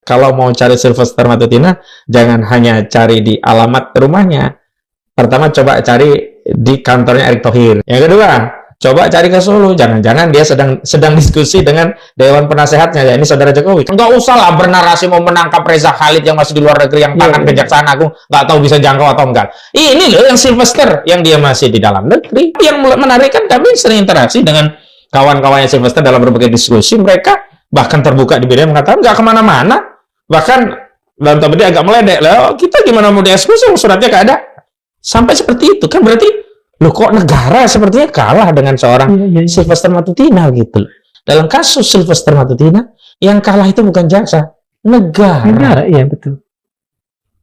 kalau mau cari Sylvester Matutina, jangan hanya cari di alamat rumahnya. Pertama, coba cari di kantornya Erick Thohir. Yang kedua, coba cari ke Solo. Jangan-jangan dia sedang diskusi dengan Dewan Penasehatnya, ya ini Saudara Jokowi. Enggak usah lah bernarasi mau menangkap Reza Khalid yang masih di luar negeri, yang tangan Kejaksaan Agung nggak tahu bisa jangkau atau enggak. Ini loh yang Sylvester, yang dia masih di dalam negeri. Yang menarik kan kami sering interaksi dengan kawan-kawannya Sylvester dalam berbagai diskusi. Mereka bahkan terbuka di media mengatakan nggak kemana-mana. Bahkan dalam tanda petik agak meledek lah, kita gimana mau dieksekusi, suratnya nggak ada. Sampai seperti itu kan berarti loh kok negara sepertinya kalah dengan seorang Sylvester Matutina gitu. Dalam kasus Sylvester Matutina yang kalah itu bukan jaksa, negara. Iya betul.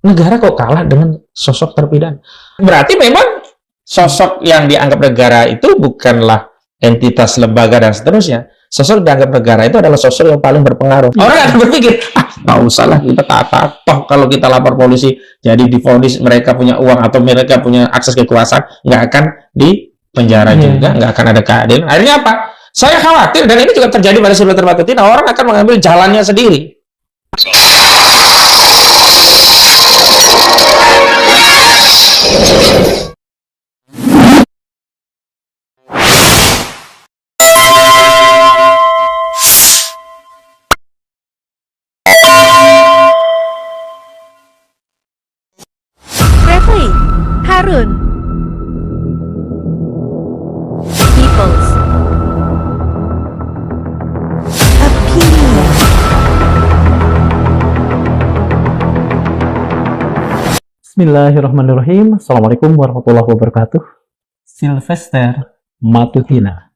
Negara kok kalah dengan sosok terpidana. Berarti memang sosok yang dianggap negara itu bukanlah entitas lembaga dan seterusnya. Sosok dianggap negara itu adalah sosok yang paling berpengaruh. Orang akan berpikir, nggak usah lah kita taat. Toh kalau kita lapor polisi, jadi divonis mereka punya uang atau mereka punya akses kekuasaan, nggak akan di penjara juga, nggak akan ada keadilan. Akhirnya apa? Saya khawatir, dan ini juga terjadi pada Sylvester Matutina, orang akan mengambil jalannya sendiri. Harun People's Opinion. Bismillahirrahmanirrahim. Assalamualaikum warahmatullahi wabarakatuh. Sylvester Matutina.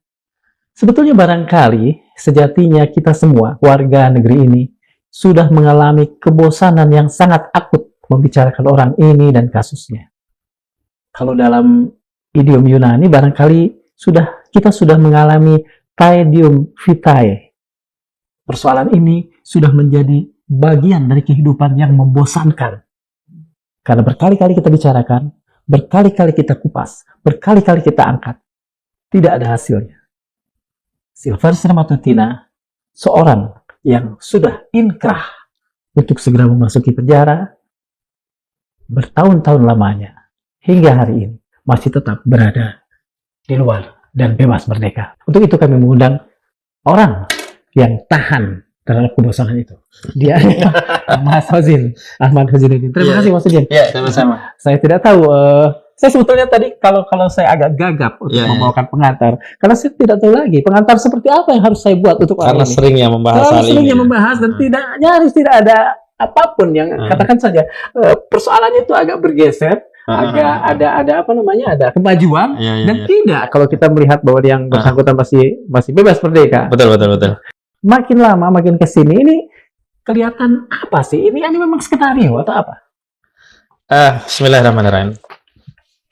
Sebetulnya barangkali sejatinya kita semua warga negeri ini sudah mengalami kebosanan yang sangat akut membicarakan orang ini dan kasusnya. Kalau dalam idiom Yunani barangkali kita sudah mengalami taedium vitae. Persoalan ini sudah menjadi bagian dari kehidupan yang membosankan. Karena berkali-kali kita bicarakan, berkali-kali kita kupas, berkali-kali kita angkat. Tidak ada hasilnya. Sylvester Matutina, seorang yang sudah inkrah untuk segera memasuki penjara, bertahun-tahun lamanya, hingga hari ini masih tetap berada di luar dan bebas merdeka. Untuk itu kami mengundang orang yang tahan terhadap kebosanan itu. Dia Mas Hozin, Ahmad Hozinuddin. Terima kasih Mas Hozin. Iya, sama-sama. Saya tidak tahu, saya sebetulnya tadi kalau saya agak gagap untuk membawakan pengantar, karena saya tidak tahu lagi pengantar seperti apa yang harus saya buat untuk orang ini. Karena seringnya membahas hal ini. Seringnya membahas dan nyaris tidak ada apapun yang katakan saja persoalannya itu agak bergeser. Agak ada ada kemajuan dan tidak kalau kita melihat bahwa yang bersangkutan masih bebas merdeka. Betul. Makin lama makin kesini ini kelihatan apa sih? Ini memang skenario atau apa? Bismillahirrahmanirrahim.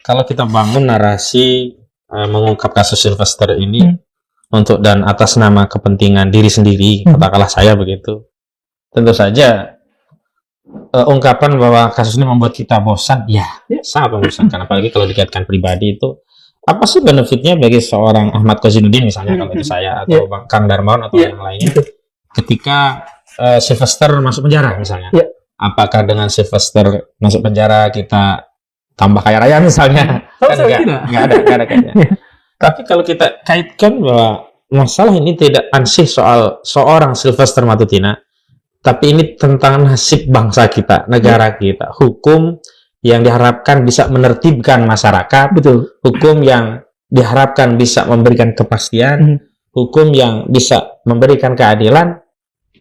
Kalau kita bangun narasi mengungkap kasus Sylvester ini untuk dan atas nama kepentingan diri sendiri, katakanlah saya begitu, tentu saja ungkapan bahwa kasus ini membuat kita bosan, sangat membosankan. Apalagi kalau dikaitkan pribadi itu, apa sih benefitnya bagi seorang Ahmad Hozinuddin misalnya, kalau itu saya, atau Bang Kang Darmawan atau yang lainnya, ketika Sylvester masuk penjara misalnya. Apakah dengan Sylvester masuk penjara kita tambah kaya raya misalnya? Kan nggak ada kayaknya. Tapi kalau kita kaitkan bahwa masalah ini tidak ansih soal seorang Sylvester Matutina, tapi ini tentang nasib bangsa kita, negara kita, hukum yang diharapkan bisa menertibkan masyarakat, hukum yang diharapkan bisa memberikan kepastian, hukum yang bisa memberikan keadilan,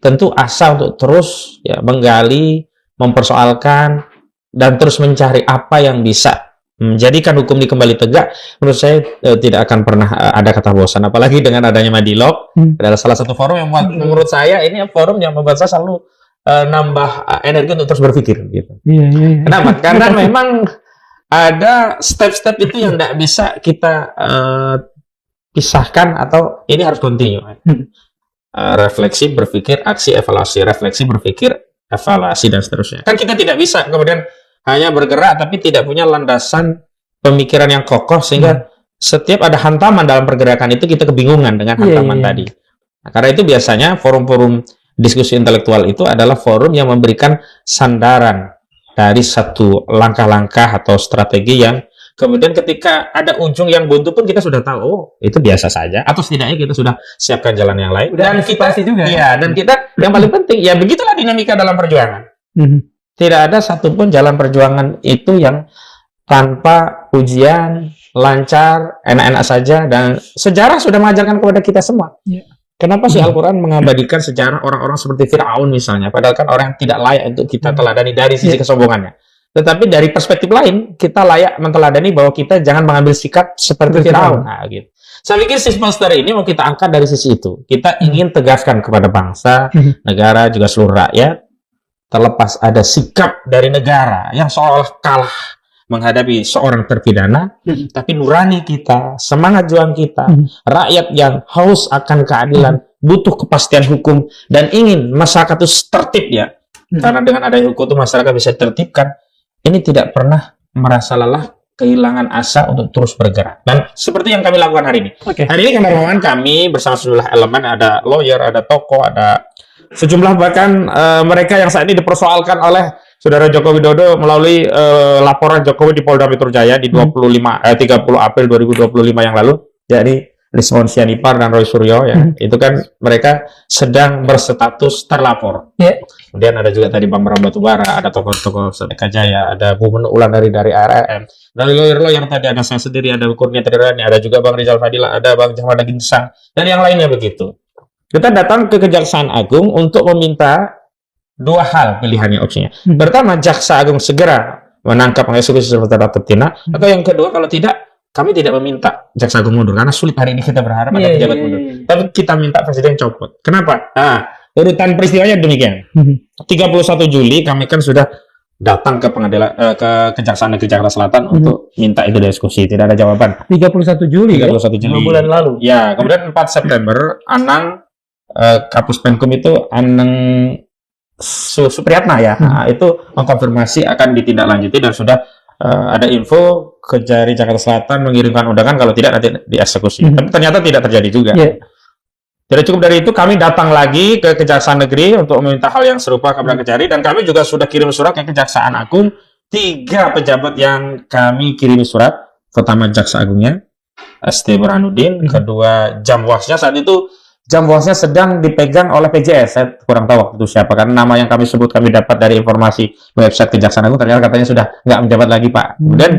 tentu asa untuk terus menggali, mempersoalkan, dan terus mencari apa yang bisa menjadikan hukum ini kembali tegak. Menurut saya tidak akan pernah ada kata bosan, apalagi dengan adanya Madilog. Adalah salah satu forum yang menurut saya ini forum yang membuat saya selalu nambah energi untuk terus berpikir gitu. Kenapa? Karena memang ada step-step itu yang tidak bisa kita pisahkan, atau ini harus continue. Refleksi, berpikir, aksi, evaluasi, refleksi, berpikir, evaluasi, dan seterusnya. Kan kita tidak bisa kemudian hanya bergerak tapi tidak punya landasan pemikiran yang kokoh, sehingga setiap ada hantaman dalam pergerakan itu kita kebingungan dengan hantaman tadi. Nah, karena itu biasanya forum-forum diskusi intelektual itu adalah forum yang memberikan sandaran dari satu langkah-langkah atau strategi yang kemudian ketika ada ujung yang buntu pun kita sudah tahu, oh itu biasa saja, atau setidaknya kita sudah siapkan jalan yang lain. Udah Dan kita antisipasi juga. iya, dan kita yang paling penting ya begitulah dinamika dalam perjuangan. Tidak ada satupun jalan perjuangan itu yang tanpa ujian, lancar, enak-enak saja, dan sejarah sudah mengajarkan kepada kita semua. Iya. Kenapa sih Al-Quran mengabadikan sejarah orang-orang seperti Fir'aun misalnya, padahal kan orang yang tidak layak untuk kita teladani dari sisi kesombongannya. Tetapi dari perspektif lain, kita layak menteladani bahwa kita jangan mengambil sikap seperti Fir'aun. Nah, gitu. Saya pikir Sifmaster ini mau kita angkat dari sisi itu. Kita ingin tegaskan kepada bangsa, negara, juga seluruh rakyat, terlepas ada sikap dari negara yang seolah kalah menghadapi seorang terpidana, tapi nurani kita, semangat juang kita, rakyat yang haus akan keadilan, butuh kepastian hukum, dan ingin masyarakat itu tertib ya. Karena dengan adanya hukum itu masyarakat bisa tertibkan. Ini tidak pernah merasa lelah, kehilangan asa untuk terus bergerak. Dan seperti yang kami lakukan hari ini. Hari ini kemarin kami bersama sejumlah elemen, ada lawyer, ada tokoh, ada sejumlah bahkan mereka yang saat ini dipersoalkan oleh Saudara Joko Widodo melalui laporan Jokowi di Polda Metro Jaya di 30 April 2025 yang lalu, yakni Lismon Sianipar dan Roy Suryo ya. Itu kan mereka sedang berstatus terlapor. Kemudian ada juga tadi Bang Batubara, ada tokoh-tokoh Sedekah Jaya, ada Bu Ulan dari ARM, dari lawyer-lawyer tadi ada saya sendiri, ada Kurnia Triani, ada juga Bang Rizal Fadila, ada Bang Jahmada Ginsang, dan yang lainnya begitu. Kita datang ke Kejaksaan Agung untuk meminta dua hal pilihannya opsinya. Pertama, Jaksa Agung segera menangkap mengeksekusi Sylvester Matutina, atau yang kedua kalau tidak, kami tidak meminta Jaksa Agung mundur karena sulit hari ini kita berharap ada pejabat mundur. Tapi kita minta Presiden copot. Kenapa? Nah, urutan peristiwanya demikian. 31 Juli kami kan sudah datang ke pengadilan ke Kejaksaan Negeri Jakarta Selatan untuk minta itu diskusi. Tidak ada jawaban. 31 Juli 31 Juli. 2 bulan lalu. Ya, kemudian 4 September Anang Kapus Penkum itu Anang Supriyatna ya. Nah, itu mengkonfirmasi akan ditindaklanjuti dan sudah ada info Kejari Jakarta Selatan mengirimkan undangan, kalau tidak nanti dieksekusi. Tapi ternyata tidak terjadi juga. Jadi cukup dari itu kami datang lagi ke Kejaksaan Negeri untuk meminta hal yang serupa kepada Kejari, dan kami juga sudah kirim surat ke Kejaksaan Agung. 3 pejabat yang kami kirimi surat, pertama Jaksa Agungnya ST Burhanuddin, kedua Jamwasnya, saat itu Jamwasnya sedang dipegang oleh PJS, saya kurang tahu waktu itu siapa, karena nama yang kami sebut kami dapat dari informasi website Kejaksaan Agung, ternyata katanya sudah nggak menjabat lagi Pak. Kemudian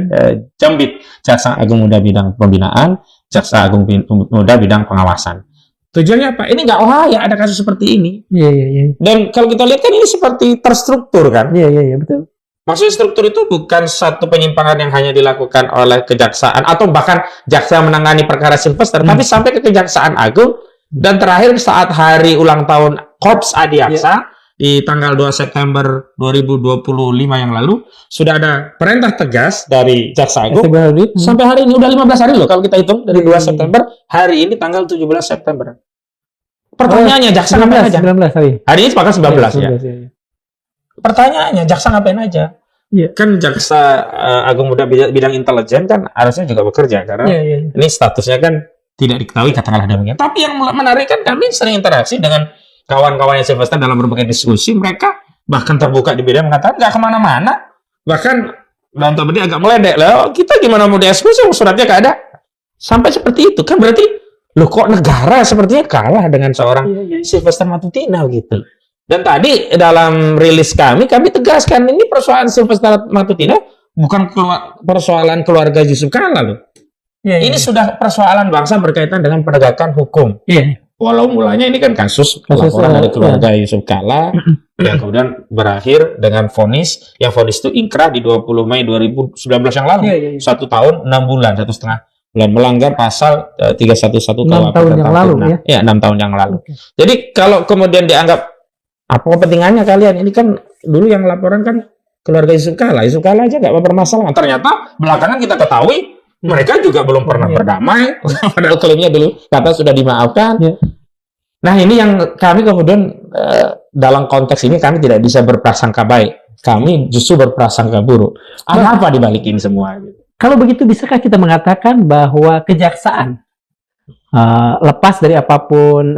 Jambit, Jaksa Agung Muda bidang pembinaan, Jaksa Agung Muda bidang pengawasan. Tujuannya apa? Ini nggak layak ada kasus seperti ini. Dan kalau kita lihat kan ini seperti terstruktur kan? Betul. Maksudnya struktur itu bukan satu penyimpangan yang hanya dilakukan oleh kejaksaan atau bahkan jaksa menangani perkara Sylvester, tapi sampai ke Kejaksaan Agung. Dan terakhir saat hari ulang tahun Korps Adiaksa di tanggal 2 September 2025 yang lalu, sudah ada perintah tegas dari Jaksa Agung. Sampai hari ini udah 15 hari loh kalau kita hitung dari 2 September, hari ini tanggal 17 September. Pertanyaannya Jaksa ngapain aja? 19 hari. Hari ini sepakat 19 ya. Pertanyaannya Jaksa ngapain aja? Kan Jaksa Agung Muda bidang intelijen kan harusnya juga bekerja karena ini statusnya kan tidak diketahui katakanlah demikian. Tapi yang menarik kan kami sering interaksi dengan kawan-kawannya Sylvester dalam berbagai diskusi. Mereka bahkan terbuka di bidang mengatakan nggak kemana-mana. Bahkan dalam tadi agak meledek lah. Kita gimana mau dieksekusi? Suratnya nggak ada. Sampai seperti itu kan berarti loh kok negara sepertinya kalah dengan seorang Sylvester Matutina gitu. Dan tadi dalam rilis kami tegaskan ini persoalan Sylvester Matutina bukan persoalan keluarga Yusuf Kalla loh. Ini sudah persoalan bangsa berkaitan dengan penegakan hukum. Walau mulanya ini kan kasus laporan dari keluarga Yusuf Kalla yang kemudian berakhir dengan vonis, yang vonis itu ingkrah di 20 Mei 2019 yang lalu. 1 tahun 6 bulan, 1,5 bulan, melanggar pasal 311 KUHP 6 tahun yang lalu ya. 6 tahun yang lalu. Jadi kalau kemudian dianggap apa kepentingannya kalian? Ini kan dulu yang laporan kan keluarga Yusuf Kalla aja nggak bermasalah. Ternyata belakangan kita ketahui mereka juga belum pernah berdamai, padahal klaimnya dulu kata sudah dimaafkan. Nah ini yang kami kemudian dalam konteks ini kami tidak bisa berprasangka baik, kami justru berprasangka buruk. Ada apa dibalik ini semua? Kalau begitu bisakah kita mengatakan bahwa kejaksaan lepas dari apapun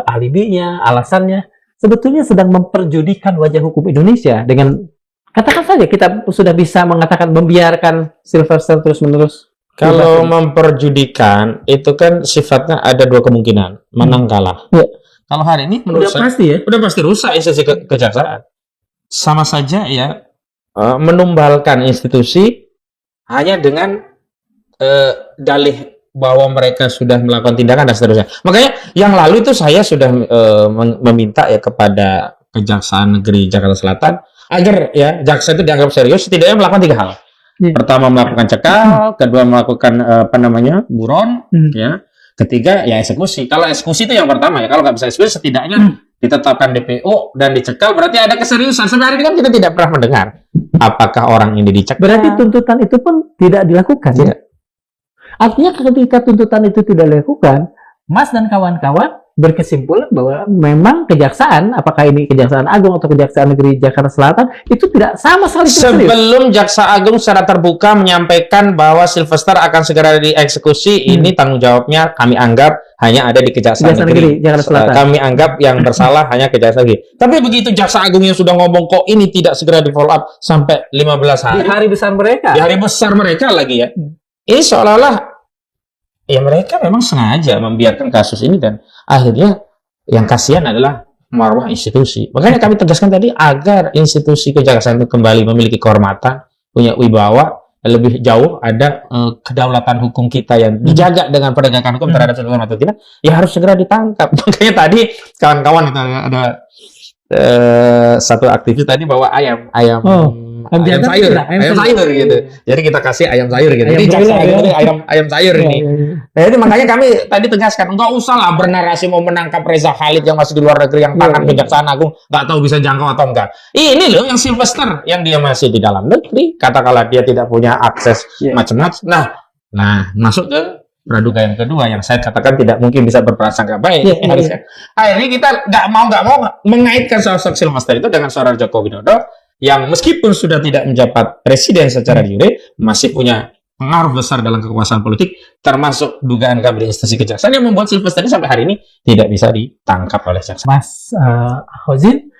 alibinya, alasannya, sebetulnya sedang memperjudikan wajah hukum Indonesia dengan, katakan saja kita sudah bisa mengatakan membiarkan Sylvester terus-menerus. Kalau memperjudikan itu kan sifatnya ada dua kemungkinan, menang kalah. Ya. Kalau hari ini menurut Udah saya pasti ya. udah pasti rusak institusi kejaksaan. Sama saja ya, menumbalkan institusi hanya dengan dalih bahwa mereka sudah melakukan tindakan dan seterusnya. Makanya yang lalu itu saya sudah meminta ya kepada Kejaksaan Negeri Jakarta Selatan agar ya jaksa itu dianggap serius, setidaknya melakukan 3 hal. Ya. Pertama melakukan cekal, kedua melakukan buron, ya. Ketiga ya eksekusi. Kalau eksekusi itu yang pertama ya. Kalau nggak bisa eksekusi, setidaknya ditetapkan DPO dan dicekal, berarti ada keseriusan. Sampai hari ini kan kita tidak pernah mendengar apakah orang ini dicekal. Berarti tuntutan itu pun tidak dilakukan. Tidak. Ya? Artinya ketika tuntutan itu tidak dilakukan, Mas dan kawan-kawan berkesimpulan bahwa memang kejaksaan, apakah ini Kejaksaan Agung atau Kejaksaan Negeri Jakarta Selatan, itu tidak sama sekali serius. Sebelum Jaksa Agung secara terbuka menyampaikan bahwa Sylvester akan segera dieksekusi, ini tanggung jawabnya kami anggap hanya ada di Kejaksaan Negeri Jakarta Selatan. Kami anggap yang bersalah hanya Kejaksaan Negeri. Tapi begitu Jaksa Agung yang sudah ngomong kok ini tidak segera di follow up sampai 15 hari. Di hari besar mereka. Di hari besar mereka lagi ya. Ini seolah-olah ya mereka memang sengaja membiarkan kasus ini dan akhirnya yang kasihan adalah marwah institusi. Makanya kami tegaskan tadi agar institusi kejaksaan itu kembali memiliki kehormatan, punya wibawa, lebih jauh ada kedaulatan hukum kita yang dijaga dengan penegakan hukum terhadap seseorang atau tidak, ya harus segera ditangkap. Makanya tadi kawan-kawan itu ada satu aktivis tadi bawa ayam sayur gitu. Jadi kita kasih ayam sayur gitu. Jadi jaksa ayam sayur ini. Nah, itu makanya kami tadi tegaskan, enggak usah lah bernarasi mau menangkap Reza Khalid yang masih di luar negeri, yang tangan Kejaksaan Agung nggak tahu bisa jangkau atau enggak. Ini loh yang Sylvester yang dia masih di dalam negeri, katakanlah dia tidak punya akses macam-macam. Nah, masuk ke praduga yang kedua yang saya katakan tidak mungkin bisa berprasangka baik. Harusnya. Akhirnya kita nggak mau mengaitkan sosok Sylvester itu dengan seorang Joko Widodo yang meskipun sudah tidak menjabat presiden secara jure, masih punya pengaruh besar dalam kekuasaan politik, termasuk dugaan kabel institusi kejaksaan yang membuat Sylvester ini sampai hari ini tidak bisa ditangkap oleh jaksa. Mas Hozin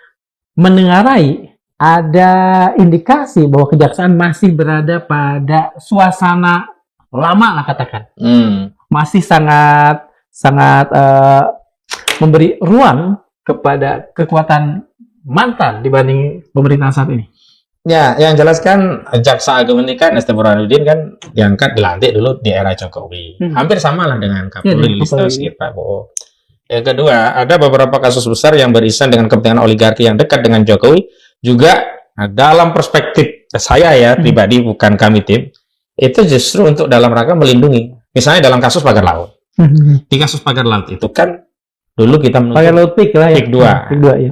mendengarai ada indikasi bahwa kejaksaan masih berada pada suasana lama lah katakan, masih sangat memberi ruang kepada kekuatan mantan dibanding pemerintahan saat ini. Ya, yang jelas kan Jaksa Agung ini kan ST Burhanuddin kan dilantik dulu di era Jokowi. Hampir sama lah dengan Kapolri Listio Sigit Prabowo. Yang kedua, ada beberapa kasus besar yang beririsan dengan kepentingan oligarki yang dekat dengan Jokowi. Juga dalam perspektif saya ya pribadi, bukan kami tim, itu justru untuk dalam rangka melindungi. Misalnya dalam kasus pagar laut. Di kasus pagar laut itu kan dulu kita menuntut pagar laut PIK lah ya. PIK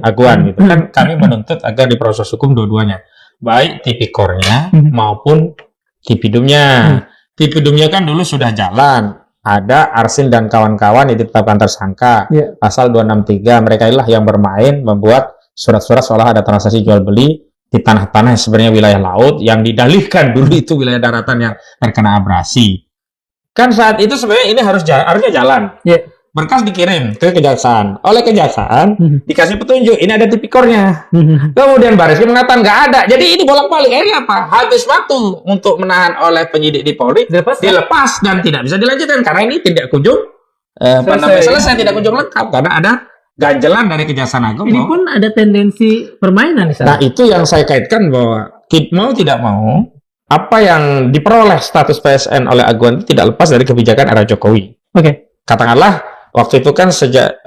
2, Aguan gitu kan, kami menuntut agar diproses hukum dua-duanya, baik tipikornya maupun tipidumnya. Tipidumnya kan dulu sudah jalan, ada Arsin dan kawan-kawan yang ditetapkan tersangka. Pasal 263, mereka inilah yang bermain membuat surat-surat seolah ada transaksi jual beli di tanah-tanah yang sebenarnya wilayah laut yang didalihkan dulu itu wilayah daratan yang terkena abrasi. Kan saat itu sebenarnya ini harusnya jalan. Berkas dikirim ke kejaksaan, oleh kejaksaan dikasih petunjuk, ini ada tipikornya. Kemudian Baris mengatakan nggak ada, jadi ini bolak-balik. Akhirnya apa? Habis waktu untuk menahan oleh penyidik di Polri, dilepas dan tidak bisa dilanjutkan karena ini tidak kunjung selesai, tidak kunjung lengkap karena ada ganjelan dari Kejaksaan Agung. Ini pun ada tendensi permainan di sana. Nah, itu yang saya kaitkan bahwa mau tidak mau apa yang diperoleh status PSN oleh Aguan itu tidak lepas dari kebijakan era Jokowi. Katakanlah waktu itu kan sejak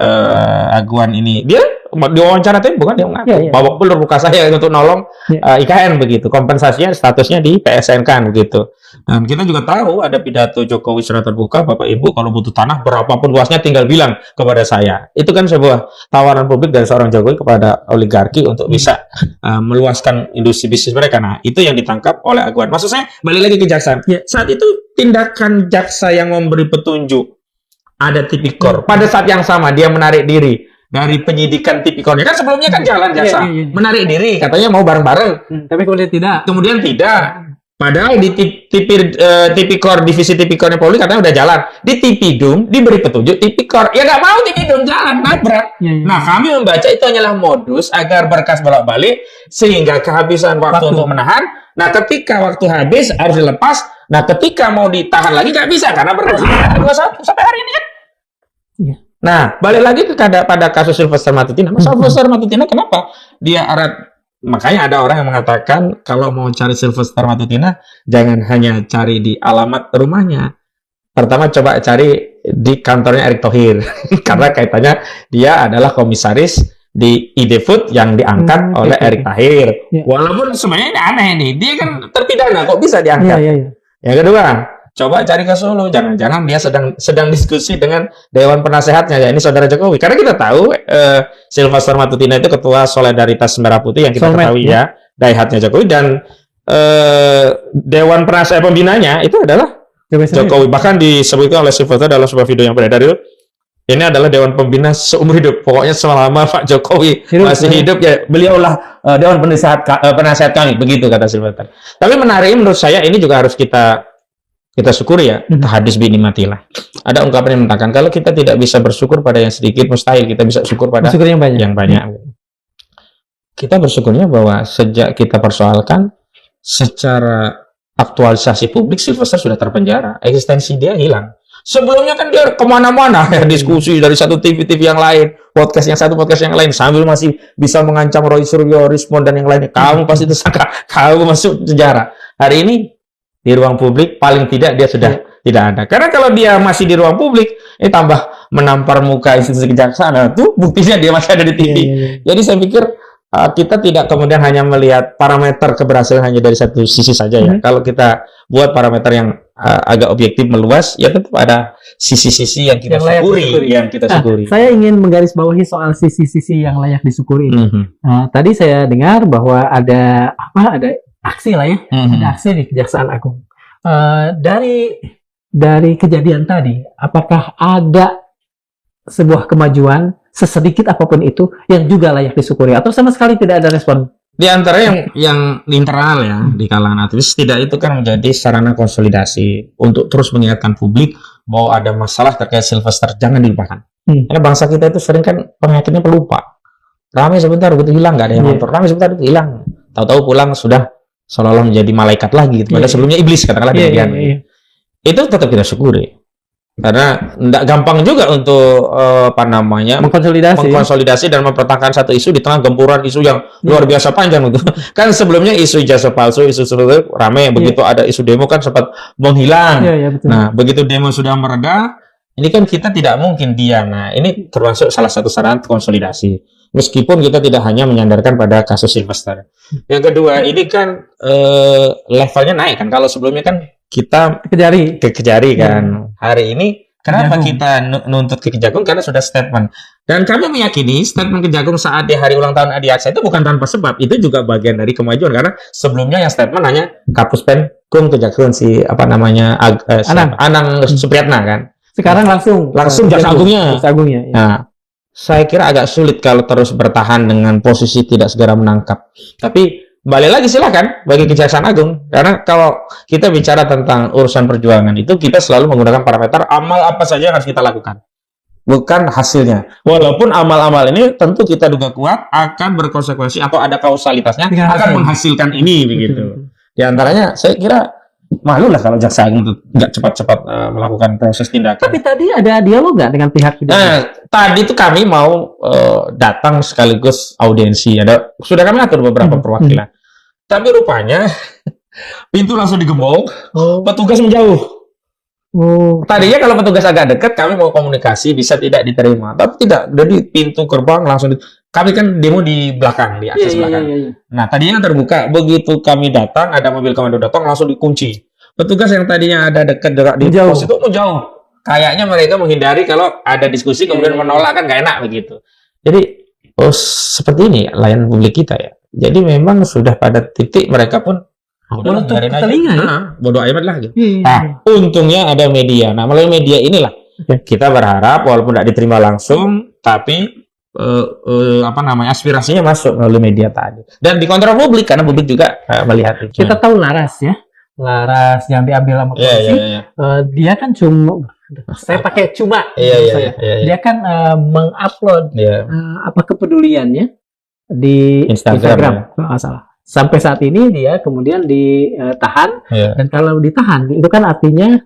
Aguan ini dia diwawancara Tempo kan dia mengaku bahwa belum buka saya untuk nolong IKN begitu, kompensasinya statusnya di PSN kan begitu. Dan kita juga tahu ada pidato Jokowi secara terbuka, Bapak Ibu kalau butuh tanah berapapun luasnya tinggal bilang kepada saya. Itu kan sebuah tawaran publik dari seorang Jokowi kepada oligarki untuk bisa meluaskan industri bisnis mereka. Nah, itu yang ditangkap oleh Aguan. Maksud saya balik lagi ke kejaksaan. Saat itu tindakan jaksa yang memberi petunjuk ada tipikor. Pada saat yang sama dia menarik diri dari penyidikan tipikornya. Kan sebelumnya kan jalan jaksa menarik diri, katanya mau bareng-bareng. Tapi kemudian tidak. Kemudian tidak. Padahal di tipikor divisi tipikornya Polri katanya udah jalan. Di Tipidum diberi petunjuk tipikor. Ya nggak mau Tipidum jalan, nabrak. Nah, kami membaca itu hanyalah modus agar berkas bolak-balik sehingga kehabisan waktu untuk menahan. Nah, ketika waktu habis harus dilepas. Nah, ketika mau ditahan lagi nggak bisa karena berkas 21 sampai hari ini kan. Iya. Nah, balik lagi pada kasus Sylvester Matutina. Sylvester Matutina kenapa dia makanya ada orang yang mengatakan kalau mau cari Sylvester Matutina jangan hanya cari di alamat rumahnya. Pertama coba cari di kantornya Erick Thohir karena kaitannya dia adalah komisaris di ID Food yang diangkat oleh Erick Thohir. Ya. Walaupun sebenarnya aneh nih, dia kan terpidana kok bisa diangkat. Iya. Yang kedua, coba cari ke Solo, jangan-jangan dia sedang diskusi dengan Dewan Penasehatnya, ya ini saudara Jokowi. Karena kita tahu Sylvester Matutina itu ketua Solidaritas Merah Putih yang kita ketahui ya, daihatnya Jokowi, dan Dewan Penasehat pembinanya itu adalah Jokowi. Bahkan disebutkan oleh Sylvester dalam sebuah video yang beredar itu, ini adalah Dewan Pembina seumur hidup. Pokoknya selama Pak Jokowi masih hidup ya beliaulah Dewan Penasehat kami, begitu kata Sylvester. Tapi menarik menurut saya ini juga harus kita syukuri ya, hadis bi nikmatillah. Ada ungkapan yang mengatakan kalau kita tidak bisa bersyukur pada yang sedikit, mustahil kita bisa syukur pada yang banyak. Kita bersyukurnya bahwa sejak kita persoalkan secara aktualisasi publik, Sylvester sudah terpenjara, eksistensi dia hilang. Sebelumnya kan dia kemana-mana ya, diskusi dari satu TV yang lain, podcast yang lain, sambil masih bisa mengancam Roy Suryo, Rismond dan yang lainnya. Kamu pasti tersangka, kamu masuk penjara. Hari ini di ruang publik paling tidak dia sudah tidak ada. Karena kalau dia masih di ruang publik, ini tambah menampar muka institusi kejaksaan, tuh buktinya dia masih ada di TV. Jadi saya pikir kita tidak kemudian hanya melihat parameter keberhasilan hanya dari satu sisi saja ya. Kalau kita buat parameter yang agak objektif meluas, ya tentu ada sisi-sisi yang kita syukuri. Saya ingin menggarisbawahi soal sisi-sisi yang layak disyukuri. Tadi saya dengar bahwa ada aksi lah ya, ada aksi di Kejaksaan Agung. Dari kejadian tadi, apakah ada sebuah kemajuan sesedikit apapun itu yang juga layak disyukuri atau sama sekali tidak ada respon? Di antara yang internal ya di kalangan aktivis, tidak itu kan menjadi sarana konsolidasi untuk terus mengingatkan publik bahwa ada masalah terkait Sylvester, jangan dilupakan. Karena bangsa kita itu sering kan penyakitnya pelupa. Ramai sebentar begitu hilang, nggak ada yang nonton. Ramai sebentar itu hilang, tahu-tahu pulang sudah seolah-olah menjadi malaikat lagi gitu. Padahal sebelumnya iblis katakanlah demikian. Itu tetap kita syukuri. Karena tidak gampang juga untuk mengkonsolidasi dan mempertahankan satu isu di tengah gempuran isu yang luar biasa panjang itu. Kan sebelumnya isu ijazah palsu, isu seperti ramai, begitu ada isu demo kan sempat menghilang. Betul. Nah, begitu demo sudah mereda, ini kan kita tidak mungkin diam. Nah, ini termasuk salah satu sarana konsolidasi. Meskipun kita tidak hanya menyandarkan pada kasus Sylvester. Yang kedua, ini kan levelnya naik kan. Kalau sebelumnya kan kita kejari kan. Hari ini kenapa kita nuntut ke Kejagung? Karena sudah statement. Dan kami meyakini statement Kejagung saat di hari ulang tahun Adi Aksa itu bukan tanpa sebab. Itu juga bagian dari kemajuan. Karena sebelumnya yang statement hanya Kapus Penkum Kejagung Anang Supriyatna kan. Sekarang langsung Jaksa Agungnya. Ya. Nah, saya kira agak sulit kalau terus bertahan dengan posisi tidak segera menangkap. Tapi balik lagi silakan bagi Kejaksaan Agung. Karena kalau kita bicara tentang urusan perjuangan itu kita selalu menggunakan parameter amal apa saja yang harus kita lakukan, bukan hasilnya. Walaupun amal-amal ini tentu kita duga kuat akan berkonsekuensi atau ada kausalitasnya akan menghasilkan ini begitu. Di antaranya saya kira malu lah kalau Jaksa Agung nggak cepat-cepat melakukan proses tindakan. Tapi tadi ada dialog nggak dengan pihak Kejagung? Nah, tadi itu kami mau datang sekaligus audiensi. Sudah kami atur beberapa perwakilan. Tapi rupanya pintu langsung digembok, petugas menjauh. Tadinya kalau petugas agak dekat, kami mau komunikasi bisa tidak diterima. Tapi tidak, jadi pintu gerbang langsung kami kan demo di belakang, di akses belakang. Nah, tadinya terbuka. Begitu kami datang, ada mobil komando datang, langsung dikunci. Petugas yang tadinya ada dekat di pos itu menjauh. Kayaknya mereka menghindari kalau ada diskusi kemudian menolak, kan nggak enak begitu. Jadi seperti ini layanan publik kita ya. Jadi memang sudah pada titik mereka pun menutup telinga bodoh amat lah gitu. Nah, untungnya ada media. Nah, melalui media inilah kita berharap walaupun tidak diterima langsung, tapi aspirasinya masuk melalui media tadi dan dikontrol publik karena publik juga melihat itu. Kita tahu laras ya Laras yang diambil sama Iya, polisi, iya, iya. dia kan saya pakai cuma, Iya, iya, saya. iya, iya. Dia kan mengupload Iya. apa kepeduliannya di Instagram, ya. kalau nggak salah. Sampai saat ini dia kemudian ditahan, Iya. dan kalau ditahan itu kan artinya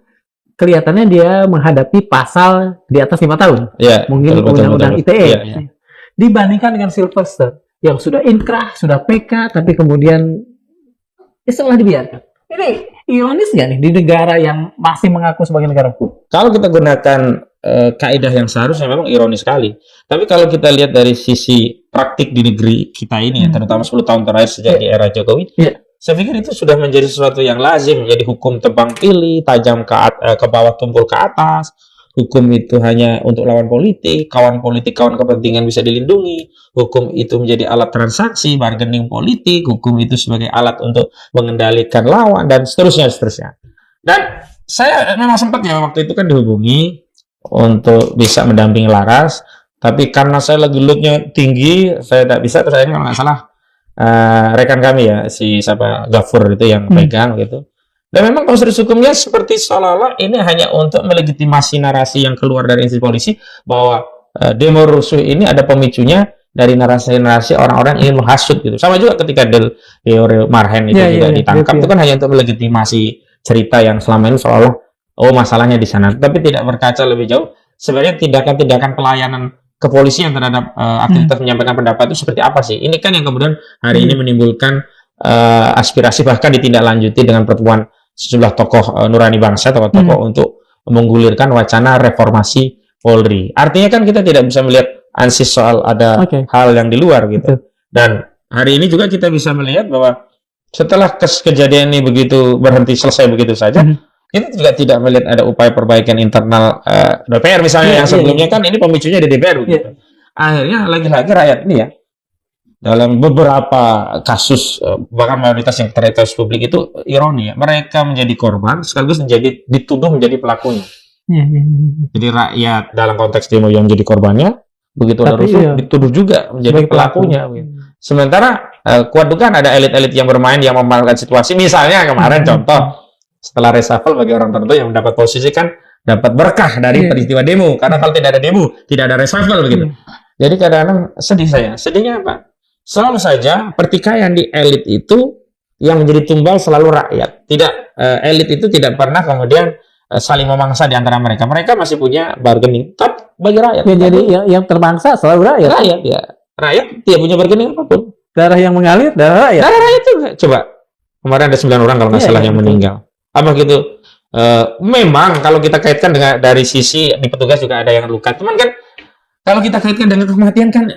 kelihatannya dia menghadapi pasal di atas 5 tahun, Iya, mungkin betul, betul, undang-undang betul. ITE. Iya, iya. Dibandingkan dengan Sylvester yang sudah inkrah, sudah PK, tapi kemudian setelah dibiarkan. Ini ironis nggak nih di negara yang masih mengaku sebagai negara hukum? Kalau kita gunakan kaidah yang seharusnya memang ironis sekali. Tapi kalau kita lihat dari sisi praktik di negeri kita ini, ya, terutama 10 tahun terakhir sejak di era Jokowi, saya pikir itu sudah menjadi sesuatu yang lazim, menjadi hukum tebang pilih, tajam ke bawah, tumpul ke atas. Hukum itu hanya untuk lawan politik, kawan kepentingan bisa dilindungi. Hukum itu menjadi alat transaksi, bargaining politik. Hukum itu sebagai alat untuk mengendalikan lawan, dan seterusnya. Dan saya memang sempat ya waktu itu kan dihubungi untuk bisa mendampingi Laras, tapi karena saya lagi loadnya tinggi, saya tidak bisa. Terus saya kalau nggak salah rekan kami ya, si Gafur itu yang pegang gitu. Dan memang proses hukumnya seperti seolah-olah ini hanya untuk melegitimasi narasi yang keluar dari institusi polisi bahwa demo rusuh ini ada pemicunya dari narasi-narasi orang-orang yang ingin menghasut gitu. Sama juga ketika Deore Marhen itu juga ditangkap, itu kan hanya untuk melegitimasi cerita yang selama ini seolah-olah masalahnya di sana, tapi tidak berkaca lebih jauh sebenarnya tindakan-tindakan pelayanan kepolisian terhadap aktivitas menyampaikan pendapat itu seperti apa sih. Ini kan yang kemudian hari ini menimbulkan aspirasi, bahkan ditindaklanjuti dengan pertemuan sejumlah tokoh nurani bangsa, tokoh-tokoh untuk menggulirkan wacana reformasi Polri. Artinya kan kita tidak bisa melihat ansis soal ada hal yang di luar gitu. Dan hari ini juga kita bisa melihat bahwa setelah kejadian ini begitu selesai begitu saja, kita juga tidak melihat ada upaya perbaikan internal DPR misalnya, yang sebelumnya kan ini pemicunya di DPR begitu. Akhirnya lagi-lagi rakyat ini ya, dalam beberapa kasus, bahkan mayoritas yang terlihat publik itu ironi ya, mereka menjadi korban sekaligus dituduh menjadi pelakunya. Jadi rakyat dalam konteks demo yang menjadi korbannya, begitu ada rusuh dituduh juga menjadi pelakunya. Sementara kuat dugaan ada elit-elit yang bermain yang memanfaatkan situasi. Misalnya kemarin contoh, setelah reshuffle bagi orang tertentu yang mendapat posisi kan dapat berkah dari peristiwa demo, karena kalau tidak ada demo tidak ada reshuffle begitu. Jadi kadang-kadang sedih saya. Sedihnya apa? Selalu saja pertikaian di elit itu yang menjadi tumbal selalu rakyat. Elit itu tidak pernah kemudian saling memangsa di antara mereka. Mereka masih punya bargaining top bagi rakyat. Jadi yang terbangsa selalu rakyat. Rakyat tidak punya bargaining apapun. Darah yang mengalir darah rakyat. Darah rakyat juga. Coba kemarin ada 9 orang kalau nggak salah yang meninggal. Apa gitu? Memang kalau kita kaitkan dengan dari sisi di petugas juga ada yang luka. Cuman kan kalau kita kaitkan dengan kematian kan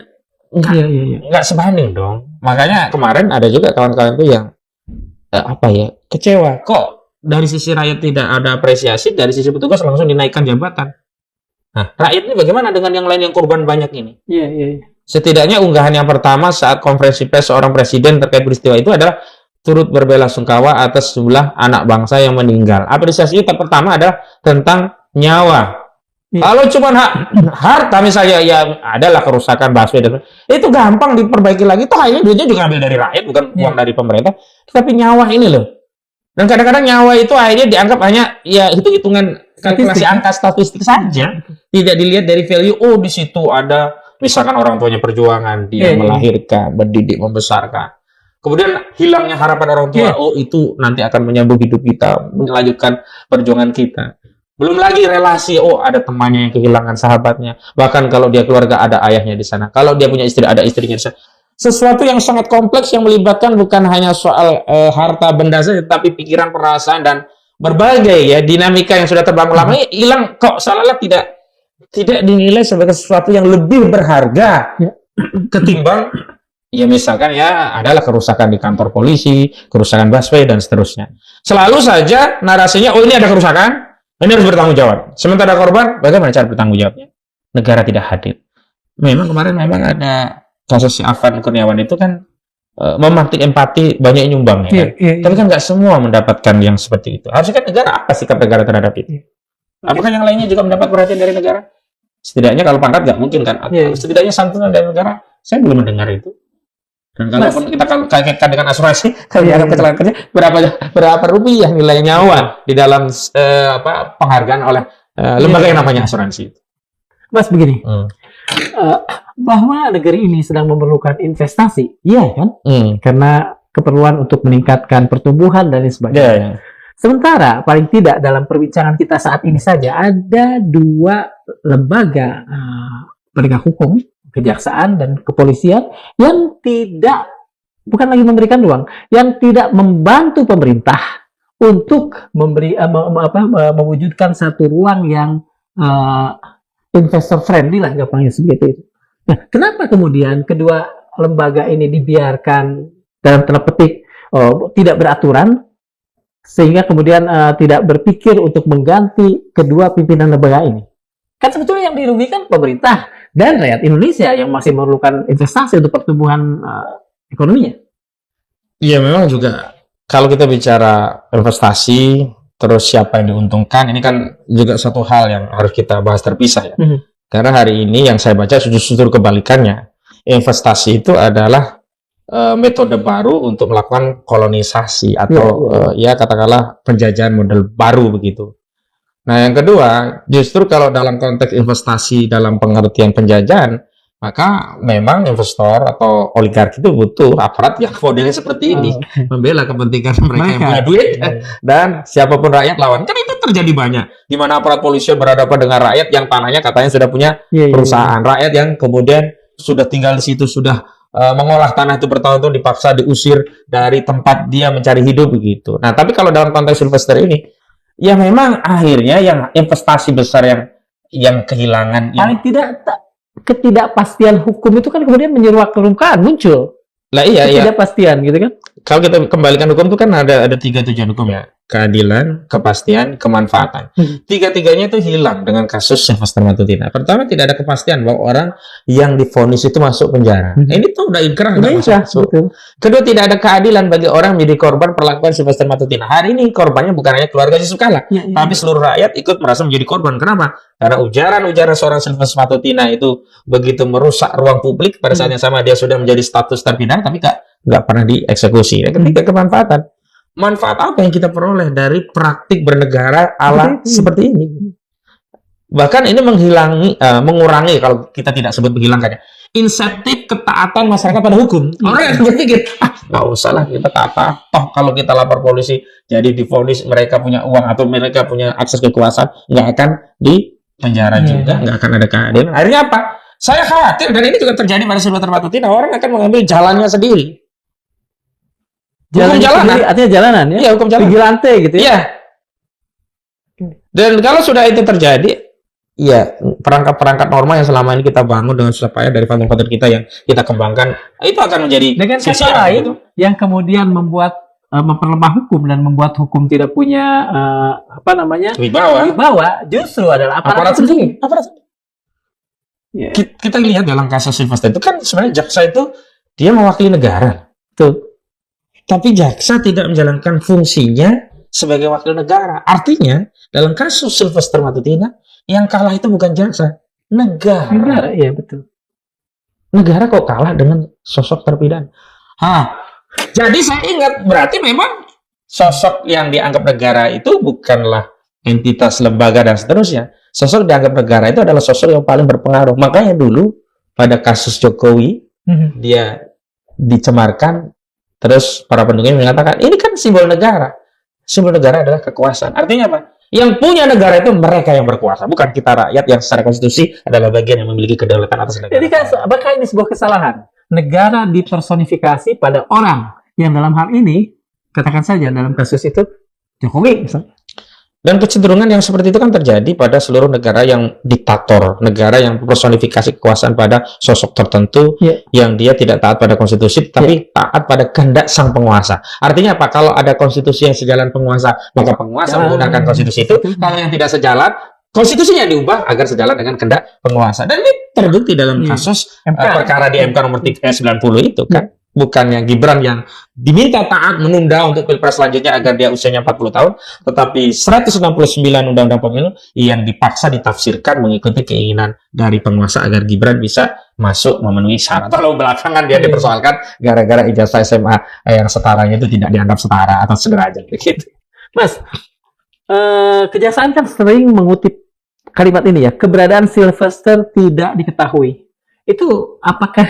nggak sebanding dong. Makanya kemarin ada juga kawan-kawan itu yang kecewa. Kok dari sisi rakyat tidak ada apresiasi, dari sisi petugas langsung dinaikkan jabatan. Nah, rakyat ini bagaimana dengan yang lain yang korban banyak ini? Setidaknya unggahan yang pertama saat konferensi pers seorang presiden terkait peristiwa itu adalah turut berbela-sungkawa atas jumlah anak bangsa yang meninggal. Apresiasi pertama adalah tentang nyawa. Kalau cuma harta misalnya, ya adalah kerusakan busway dan itu gampang diperbaiki lagi. Itu hanya duitnya juga ambil dari rakyat, bukan uang dari pemerintah. Tapi nyawa ini loh. Dan kadang-kadang nyawa itu akhirnya dianggap hanya ya hitung-hitungan kalkulasi angka statistik saja. Tidak dilihat dari value. Oh, di situ ada misalkan orang tuanya perjuangan, dia melahirkan, mendidik, membesarkan. Kemudian hilangnya harapan orang tua. Oh, itu nanti akan menyambung hidup kita, melanjutkan perjuangan kita. Belum lagi relasi, ada temannya yang kehilangan sahabatnya. Bahkan kalau dia keluarga ada ayahnya di sana. Kalau dia punya istri ada istrinya di sana. Sesuatu yang sangat kompleks yang melibatkan bukan hanya soal harta benda saja, tapi pikiran, perasaan dan berbagai dinamika yang sudah terbangun lama hilang. Kok seolah-olah tidak dinilai sebagai sesuatu yang lebih berharga ketimbang misalkan adalah kerusakan di kantor polisi, kerusakan busway dan seterusnya. Selalu saja narasinya ini ada kerusakan. Ini harus bertanggung jawab. Sementara korban, bagaimana cara bertanggung jawabnya? Negara tidak hadir. Memang kemarin ada kasus si Afan Kurniawan itu kan memantik empati, banyak nyumbang ya. Tapi kan nggak semua mendapatkan yang seperti itu. Harusnya kan negara, apa sikap negara terhadap itu? Apakah yang lainnya juga mendapat perhatian dari negara? Setidaknya kalau pangkat nggak mungkin kan. Setidaknya santunan dari negara, saya belum mendengar itu. Dan kalaupun kita kaitkan dengan asuransi, kalau dianggap kecelakaan kerja, berapa rupiah nilai nyawa di dalam penghargaan oleh lembaga yang namanya asuransi. Mas begini, bahwa negeri ini sedang memerlukan investasi, iya kan? Karena keperluan untuk meningkatkan pertumbuhan dan lain sebagainya. Sementara paling tidak dalam perbincangan kita saat ini saja ada 2 lembaga penegak hukum, kejaksaan dan kepolisian yang bukan lagi memberikan ruang, yang tidak membantu pemerintah untuk mewujudkan satu ruang yang investor friendly lah, gampangnya seperti itu. Nah, kenapa kemudian kedua lembaga ini dibiarkan dalam tanda petik tidak beraturan, sehingga kemudian tidak berpikir untuk mengganti kedua pimpinan lembaga ini? Kan sebetulnya yang dirugikan pemerintah dan rakyat Indonesia yang masih memerlukan investasi untuk pertumbuhan ekonominya. Iya, memang juga kalau kita bicara investasi, terus siapa yang diuntungkan, ini kan juga satu hal yang harus kita bahas terpisah ya. Karena hari ini yang saya baca justru kebalikannya. Investasi itu adalah metode baru untuk melakukan kolonisasi atau ya katakanlah penjajahan model baru begitu. Nah, yang kedua, justru kalau dalam konteks investasi dalam pengertian penjajahan, maka memang investor atau oligarki itu butuh aparat yang modelnya seperti ini, membela kepentingan mereka yang punya duit dan siapapun rakyat lawan. Kan itu terjadi banyak, di mana aparat polisi berhadapan dengan rakyat yang tanahnya katanya sudah punya perusahaan, rakyat yang kemudian sudah tinggal di situ, sudah mengolah tanah itu bertahun-tahun, dipaksa diusir dari tempat dia mencari hidup begitu. Nah, tapi kalau dalam konteks investor ini, ya memang akhirnya yang investasi besar yang kehilangan paling tidak ketidakpastian hukum itu kan kemudian menyeruak permukaan muncul. Lah iya ketidakpastian gitu kan. Kalau kita kembalikan hukum itu kan ada 3 tujuan hukum ya. Keadilan, kepastian, kemanfaatan. Tiga-tiganya itu hilang dengan kasus Sylvester Matutina. Pertama, tidak ada kepastian bahwa orang yang divonis itu masuk penjara. Ini tuh udah inkrah masuk. Kedua, tidak ada keadilan bagi orang menjadi korban perlakuan Sylvester Matutina. Hari ini korbannya bukan hanya keluarga Yusuf Kalla, tapi seluruh rakyat ikut merasa menjadi korban. Kenapa? Karena ujaran-ujaran seorang Sylvester Matutina itu begitu merusak ruang publik. Pada saat yang sama dia sudah menjadi status terpidana, tapi nggak pernah dieksekusi. Yang ketiga, kemanfaatan. Manfaat apa yang kita peroleh dari praktik bernegara ala seperti ini? Bahkan ini mengurangi, kalau kita tidak sebut menghilangkannya, insentif ketaatan masyarakat pada hukum. Orang yang berpikir, nggak usah lah kita taat. Toh kalau kita lapor polisi, jadi divonis mereka punya uang atau mereka punya akses kekuasaan, nggak akan di penjara juga, nggak akan ada keadilan. Akhirnya apa? Saya khawatir, dan ini juga terjadi pada Sylvester Matutina, orang akan mengambil jalannya sendiri. Hukum jalanan, artinya jalanan ya? Iya, hukum jalanan. Vigilante gitu ya? Iya. Dan kalau sudah itu terjadi, ya perangkat-perangkat norma yang selama ini kita bangun dengan susah payah dari founder-founder kita yang kita kembangkan, itu akan menjadi dengan kata lain gitu, yang kemudian memperlemah hukum dan membuat hukum tidak punya wibawa justru adalah aparat sendiri. Kita lihat dalam kasus Sylvester itu kan sebenarnya jaksa itu dia mewakili negara. Betul. Tapi jaksa tidak menjalankan fungsinya sebagai wakil negara. Artinya, dalam kasus Sylvester Matutina, yang kalah itu bukan jaksa, negara. Negara, iya betul. Negara kok kalah dengan sosok terpidana? Jadi saya ingat, berarti memang sosok yang dianggap negara itu bukanlah entitas lembaga dan seterusnya. Sosok dianggap negara itu adalah sosok yang paling berpengaruh. Makanya dulu, pada kasus Jokowi, dia dicemarkan. Terus para pendukungnya mengatakan, ini kan simbol negara. Simbol negara adalah kekuasaan. Artinya apa? Yang punya negara itu mereka yang berkuasa. Bukan kita rakyat yang secara konstitusi adalah bagian yang memiliki kedaulatan atas negara. Jadi apakah ini sebuah kesalahan? Negara dipersonifikasi pada orang. Yang dalam hal ini, katakan saja dalam kasus itu, Jokowi misalnya. Dan kecenderungan yang seperti itu kan terjadi pada seluruh negara yang diktator, negara yang personifikasi kekuasaan pada sosok tertentu yang dia tidak taat pada konstitusi, tapi taat pada kehendak sang penguasa. Artinya apa? Kalau ada konstitusi yang sejalan penguasa, maka penguasa menggunakan konstitusi itu. Kalau yang tidak sejalan, konstitusinya diubah agar sejalan dengan kehendak penguasa. Dan ini terbukti dalam kasus perkara di MK nomor 90 itu kan. Bukannya Gibran yang diminta taat menunda untuk pilpres selanjutnya agar dia usianya 40 tahun, tetapi 169 undang-undang pemilu yang dipaksa ditafsirkan mengikuti keinginan dari penguasa agar Gibran bisa masuk memenuhi syarat. Kalau belakangan dia dipersoalkan gara-gara ijazah SMA yang setaranya itu tidak dianggap setara atau sederajat begitu. Mas, kejaksaan kan sering mengutip kalimat ini ya, keberadaan Sylvester tidak diketahui. Itu apakah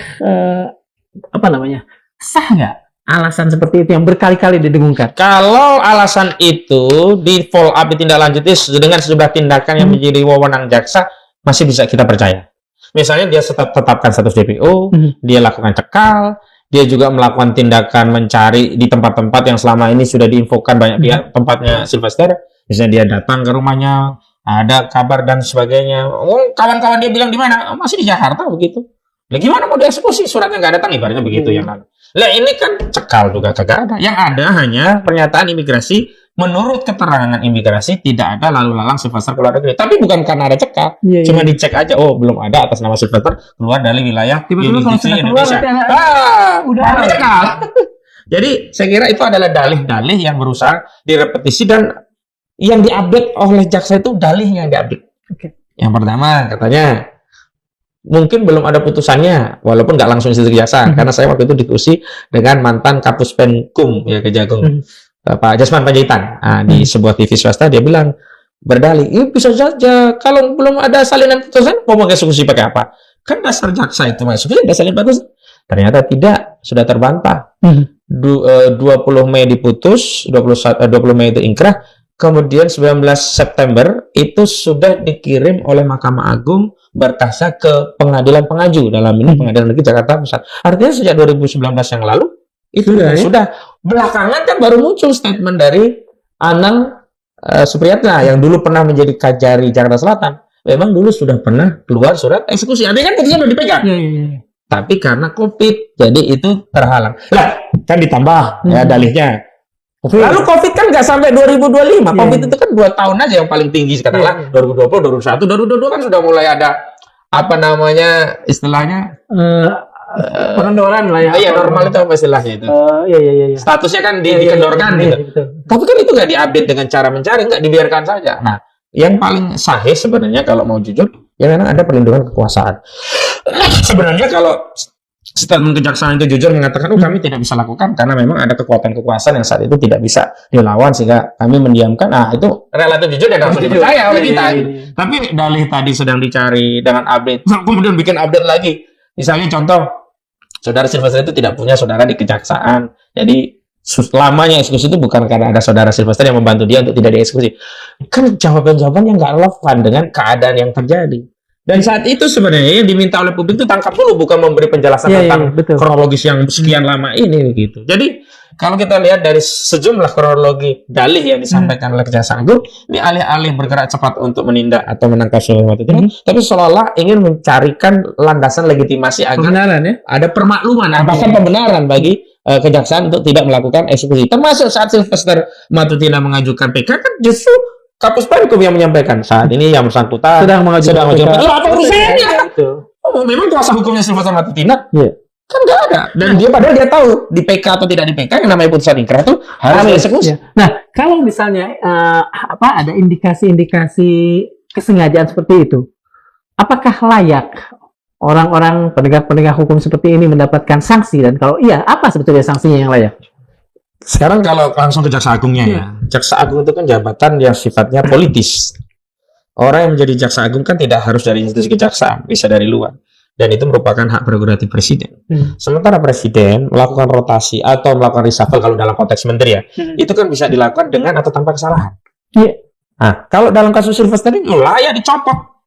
sah nggak alasan seperti itu yang berkali-kali didengungkan? Kalau alasan itu di follow up ditindaklanjuti dengan sejumlah tindakan yang menjadi wewenang jaksa, masih bisa kita percaya. Misalnya dia tetapkan status DPO, dia lakukan cekal, dia juga melakukan tindakan mencari di tempat-tempat yang selama ini sudah diinfokan banyak pihak tempatnya Sylvester. Misalnya dia datang ke rumahnya, ada kabar dan sebagainya. Oh, kawan-kawan dia bilang di mana? Oh, masih di Jakarta begitu. Lah gimana mau dieksekusi? Suratnya nggak datang, ibaratnya begitu yang lalu. Lah ini kan cekal juga kagak ada. Yang ada hanya pernyataan imigrasi. Menurut keterangan imigrasi tidak ada lalu lalang Sylvester keluar negeri. Tapi bukan karena ada cekal, cuma dicek aja. Oh belum ada atas nama Sylvester keluar dari wilayah jurisdiksi Indonesia. Udah ada cekal. Jadi saya kira itu adalah dalih-dalih yang berusaha direpetisi dan yang diupdate oleh jaksa itu dalih yang diupdate. Yang pertama katanya mungkin belum ada putusannya, walaupun nggak langsung di kejaksaan, karena saya waktu itu diskusi dengan mantan Kapus Penkum ya Kejagung, Pak Jasman Panjaitan, di sebuah TV swasta dia bilang berdalih, bisa saja kalau belum ada salinan putusan mau eksekusi pakai apa? Kan dasar jaksa itu masuk ada salin putusan. Ternyata tidak, sudah terbantah. 20 Mei diputus, 20 Mei itu ingkrah. Kemudian 19 September itu sudah dikirim oleh Mahkamah Agung berkasnya ke pengadilan pengaju, dalam ini Pengadilan Negeri Jakarta Pusat. Artinya sejak 2019 yang lalu itu sudah. Belakangan kan baru muncul statement dari Anang Supriyatna yang dulu pernah menjadi Kajari Jakarta Selatan. Memang dulu sudah pernah keluar surat eksekusi. Artinya kan putusan sudah dipegang. Tapi karena COVID, jadi itu terhalang. Lah, kan ditambah ya dalihnya. Lalu COVID kan nggak sampai 2025. COVID itu kan 2 tahun aja yang paling tinggi katakanlah 2020, 2021, 2022 kan sudah mulai ada apa namanya istilahnya pengendoran lah ya. Iya normal itu apa istilahnya itu? Statusnya kan dikendorkan gitu. Tapi kan itu nggak diupdate dengan cara mencari, nggak dibiarkan saja. Nah, yang paling sahih sebenarnya kalau mau jujur, ya memang ada perlindungan kekuasaan. Sebenarnya kalau statement kejaksaan itu jujur mengatakan, kami tidak bisa lakukan karena memang ada kekuatan kekuasaan yang saat itu tidak bisa dilawan sehingga kami mendiamkan. Nah itu relatif jujur dan langsung dipercaya oleh kita. Tapi dalih tadi sedang dicari dengan update, kemudian bikin update lagi. Misalnya contoh, saudara Sylvester itu tidak punya saudara di kejaksaan. Jadi lamanya eksekusi itu bukan karena ada saudara Sylvester yang membantu dia untuk tidak dieksekusi. Kan jawaban-jawaban yang nggak relevan dengan keadaan yang terjadi. Dan saat itu sebenarnya yang diminta oleh publik itu tangkap dulu, bukan memberi penjelasan tentang kronologis yang sekian lama ini gitu. Jadi kalau kita lihat dari sejumlah kronologi dalih yang disampaikan oleh Kejaksaan Agung, ini alih-alih bergerak cepat untuk menindak atau menangkap Sylvester itu, tapi seolah-olah ingin mencarikan landasan legitimasi agar ada permakluman, bahkan pembenaran bagi Kejaksaan untuk tidak melakukan eksekusi. Termasuk saat Sylvester Matutina mengajukan PK kan justru Kapus Penkum yang menyampaikan saat ini yang bersangkutan sedang mengajukan PK. Apa urusannya? Oh, memang kuasa hukumnya Sylvester Matutina? Kan nggak ada. Dan dia padahal dia tahu di PK atau tidak di PK yang namanya putusan ingkrah itu harus dieksekusi. Nah, kalau misalnya ada indikasi-indikasi kesengajaan seperti itu, apakah layak orang-orang penegak-penegak hukum seperti ini mendapatkan sanksi? Dan kalau iya, apa sebetulnya sanksinya yang layak? Sekarang kalau langsung ke Jaksa Agungnya ya, Jaksa Agung itu kan jabatan yang sifatnya politis. Orang yang menjadi Jaksa Agung kan tidak harus dari institusi kejaksaan, bisa dari luar. Dan itu merupakan hak prerogatif presiden. Sementara presiden melakukan rotasi atau melakukan reshuffle kalau dalam konteks menteri ya, itu kan bisa dilakukan dengan atau tanpa kesalahan. Nah, kalau dalam kasus Sylvester ini layak dicopot.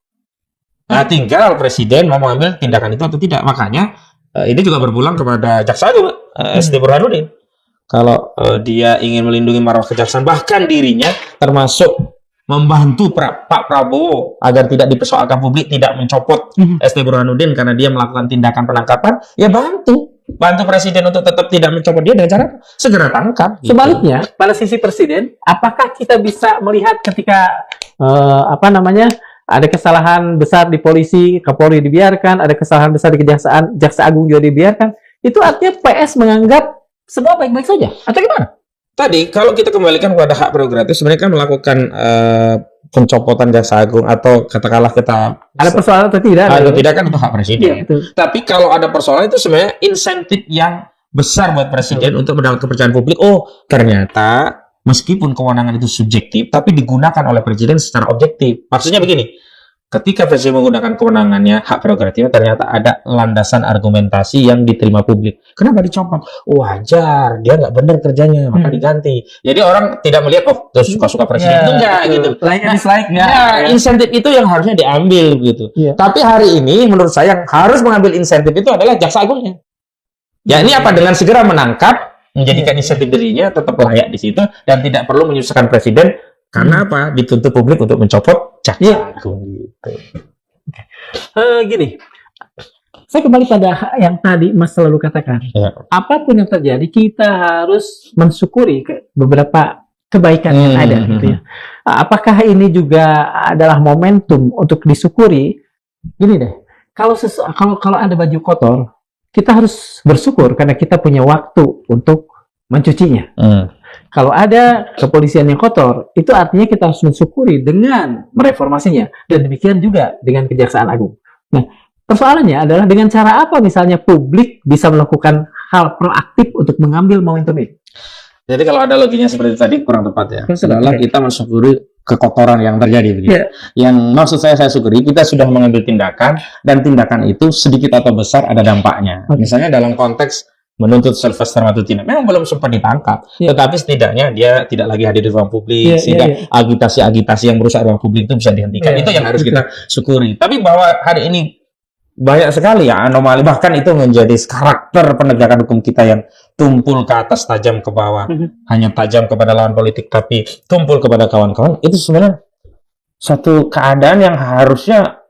Nah, tinggal presiden mau mengambil tindakan itu atau tidak. Makanya ini juga berpulang kepada Jaksa Agung, SD Burhanuddin. Kalau dia ingin melindungi marwah kejaksaan, bahkan dirinya termasuk membantu Pak Prabowo agar tidak dipersoalkan publik, tidak mencopot ST Burhanuddin karena dia melakukan tindakan penangkapan, ya bantu presiden untuk tetap tidak mencopot dia dengan cara segera tangkap. Sebaliknya, pada sisi presiden, apakah kita bisa melihat ketika ada kesalahan besar di polisi, Kapolri dibiarkan, ada kesalahan besar di kejaksaan, Jaksa Agung juga dibiarkan, itu artinya PS menganggap semua baik-baik saja atau gimana? Tadi kalau kita kembalikan kepada hak prerogatif, sebenarnya kan melakukan pencopotan jaksa agung atau katakanlah kita Ada persoalan atau tidak? atau tidak kan itu hak presiden. Iya, betul. Tapi kalau ada persoalan itu sebenarnya insentif yang besar buat presiden untuk mendapat kepercayaan publik. Oh, ternyata meskipun kewenangan itu subjektif, tapi digunakan oleh presiden secara objektif. Maksudnya begini, ketika presiden menggunakan kewenangannya, hak prerogatifnya, ternyata ada landasan argumentasi yang diterima publik. Kenapa dicopot? Wajar, dia nggak benar kerjanya, maka diganti. Jadi orang tidak melihat, oh, itu suka-suka presiden. Itu enggak, gitu. Like and dislike enggak. Ya, insentif itu yang harusnya diambil, gitu. Iya. Tapi hari ini, menurut saya, yang harus mengambil insentif itu adalah jaksa agungnya. Ya, ini apa? Dengan segera menangkap, menjadikan insentif dirinya tetap layak di situ, dan tidak perlu menyusahkan presiden. Karena apa? Dituntut publik untuk mencopot jaksa agung gitu. Gini, saya kembali pada yang tadi Mas selalu katakan. Ya. Apapun yang terjadi, kita harus mensyukuri beberapa kebaikan yang ada, gitu ya. Apakah ini juga adalah momentum untuk disyukuri? Gini deh, kalau ada baju kotor, kita harus bersyukur karena kita punya waktu untuk mencucinya. Kalau ada kepolisian yang kotor, itu artinya kita harus mensyukuri dengan mereformasinya. Dan demikian juga dengan Kejaksaan Agung. Nah, persoalannya adalah dengan cara apa misalnya publik bisa melakukan hal proaktif untuk mengambil momentum ini. Jadi kalau ada loginya seperti tadi kurang tepat ya. Adalah kita mensyukuri kekotoran yang terjadi begitu. Yeah. Yang maksud saya syukuri kita sudah mengambil tindakan, dan tindakan itu sedikit atau besar ada dampaknya. Misalnya dalam konteks menuntut Sylvester Matutina, memang belum sempat ditangkap, tetapi setidaknya dia tidak lagi hadir di ruang publik, sehingga agitasi-agitasi yang merusak ruang publik itu bisa dihentikan. Itu yang harus kita syukuri. Tapi bahwa hari ini banyak sekali ya anomali, bahkan itu menjadi karakter penegakan hukum kita yang tumpul ke atas, tajam ke bawah, hanya tajam kepada lawan politik, tapi tumpul kepada kawan-kawan. Itu sebenarnya satu keadaan yang harusnya